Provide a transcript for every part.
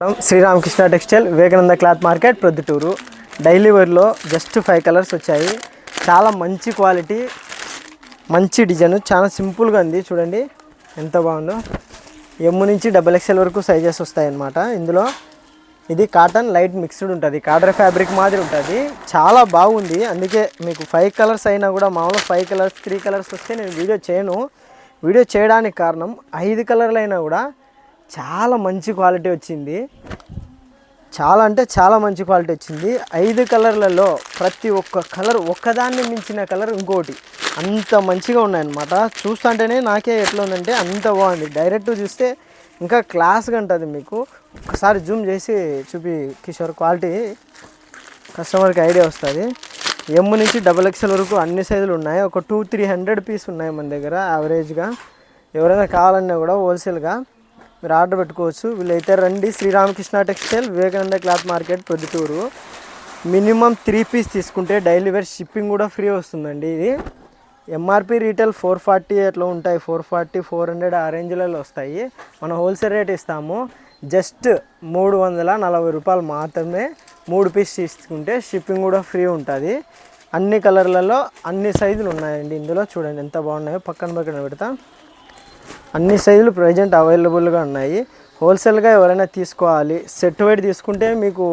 Sri Ramakrishna textile Vivekananda cloth market Proddatur. Daily వేర్లో just 5 colours వచ్చాయి. చాలా మంచి క్వాలిటీ, మంచి డిజైన్, చాలా సింపుల్గా ఉంది. చూడండి ఎంత బాగుందో. ఎమ్ నుంచి XXL వరకు సైజెస్ వస్తాయి అన్నమాట. ఇందులో ఇది కాటన్ లైట్ మిక్స్డ్ ఉంటుంది, కాటన్ ఫ్యాబ్రిక్ మాదిరి ఉంటుంది. చాలా బాగుంది. అందుకే మీకు 5 కలర్స్ అయినా కూడా, మామూలుగా 5 కలర్స్ 3 కలర్స్ వస్తే నేను వీడియో చేయను. వీడియో చేయడానికి కారణం 5 కలర్లు అయినా కూడా చాలా మంచి క్వాలిటీ వచ్చింది. చాలా అంటే చాలా మంచి క్వాలిటీ వచ్చింది. 5 కలర్లలో ప్రతి ఒక్క కలర్ ఒక్కదాన్ని మించిన కలర్ ఇంకోటి అంత మంచిగా ఉన్నాయన్నమాట. చూస్తుంటేనే నాకే ఎట్లా ఉందంటే అంత బాగుంది. డైరెక్ట్ చూస్తే ఇంకా క్లాస్గా ఉంటుంది. మీకు ఒక్కసారి జూమ్ చేసి చూపి కిషోర్, క్వాలిటీ కస్టమర్కి ఐడియా వస్తుంది. ఎమ్ నుంచి XXL వరకు అన్ని సైజులు ఉన్నాయి. ఒక 200-300 పీస్ ఉన్నాయి మన దగ్గర యావరేజ్గా. ఎవరైనా కావాలన్నా కూడా హోల్సేల్గా మీరు ఆర్డర్ పెట్టుకోవచ్చు. వీళ్ళైతే రండి, Sri Ramakrishna textile Vivekananda cloth market Proddatur. Minimum 3 piece తీసుకుంటే డైలీ వేర్ షిప్పింగ్ కూడా ఫ్రీ వస్తుందండి. ఇది ఎంఆర్పి రీటైల్ 440 అట్లా ఉంటాయి, 440, 400 ఆ రేంజ్లలో వస్తాయి. మనం హోల్సేల్ రేట్ ఇస్తాము జస్ట్ 340 రూపాయలు మాత్రమే. 3 పీస్ తీసుకుంటే షిప్పింగ్ కూడా ఫ్రీ ఉంటుంది. అన్ని కలర్లలో అన్ని సైజులు ఉన్నాయండి. ఇందులో చూడండి ఎంత బాగున్నాయో. పక్కన పెడతా. అన్ని సైజులు ప్రజెంట్ అవైలబుల్గా ఉన్నాయి. హోల్సేల్గా ఎవరైనా తీసుకోవాలి, సెట్ వైడ్ తీసుకుంటే మీకు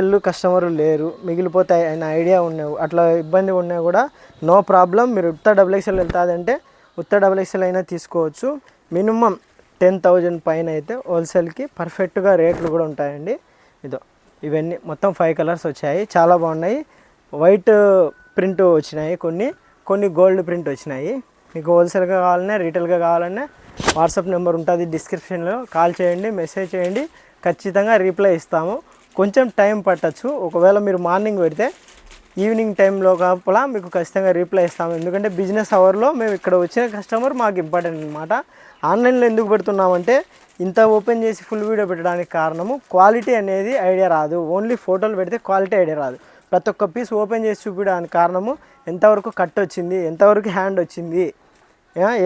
ఎల్ కస్టమర్ లేరు, మిగిలిపోతాయి అయిన ఐడియా ఉన్నాయి. అట్లా ఇబ్బంది ఉన్నా కూడా నో ప్రాబ్లం. మీరు XXL వెళ్తాదంటే XXL అయినా తీసుకోవచ్చు. మినిమం 10,000 పైన అయితే హోల్సేల్కి పర్ఫెక్ట్గా రేట్లు కూడా ఉంటాయండి. ఇవన్నీ మొత్తం 5 కలర్స్ వచ్చాయి, చాలా బాగున్నాయి. వైట్ ప్రింట్ వచ్చినాయి, కొన్ని గోల్డ్ ప్రింట్ వచ్చినాయి. మీకు హోల్సేల్గా కావాలన్నా రీటైల్గా కావాలన్నా వాట్సాప్ నెంబర్ ఉంటుంది డిస్క్రిప్షన్లో. కాల్ చేయండి, మెసేజ్ చేయండి, ఖచ్చితంగా రిప్లై ఇస్తాము. కొంచెం టైం పట్టచ్చు. ఒకవేళ మీరు మార్నింగ్ పెడితే ఈవినింగ్ టైంలో కాపలా మీకు ఖచ్చితంగా రిప్లై ఇస్తాము. ఎందుకంటే బిజినెస్ అవర్లో మేము ఇక్కడ వచ్చిన కస్టమర్ మాకు ఇంపార్టెంట్ అనమాట. ఆన్లైన్లో ఎందుకు పెడుతున్నామంటే ఇంత ఓపెన్ చేసి ఫుల్ వీడియో పెట్టడానికి కారణము క్వాలిటీ అనేది ఐడియా రాదు. ఓన్లీ ఫోటోలు పెడితే క్వాలిటీ ఐడియా రాదు. ప్రతి ఒక్క పీస్ ఓపెన్ చేసి చూపించడానికి కారణము ఎంతవరకు కట్ వచ్చింది, ఎంతవరకు హ్యాండ్ వచ్చింది,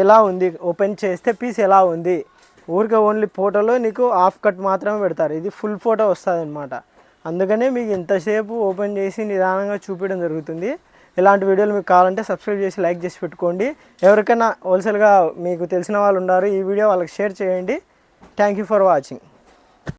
ఎలా ఉంది, ఓపెన్ చేస్తే పీస్ ఎలా ఉంది. ఊరికే ఓన్లీ ఫోటోలో నీకు హాఫ్ కట్ మాత్రమే పెడతారు, ఇది ఫుల్ ఫోటో వస్తుంది అనమాట. అందుకనే మీకు ఇంతసేపు ఓపెన్ చేసి నిదానంగా చూపించడం జరుగుతుంది. ఇలాంటి వీడియోలు మీకు కావాలంటే సబ్స్క్రైబ్ చేసి లైక్ చేసి పెట్టుకోండి. ఎవరికైనా హోల్సేల్గా మీకు తెలిసిన వాళ్ళు ఉన్నారు, ఈ వీడియో వాళ్ళకి షేర్ చేయండి. Thank you for watching.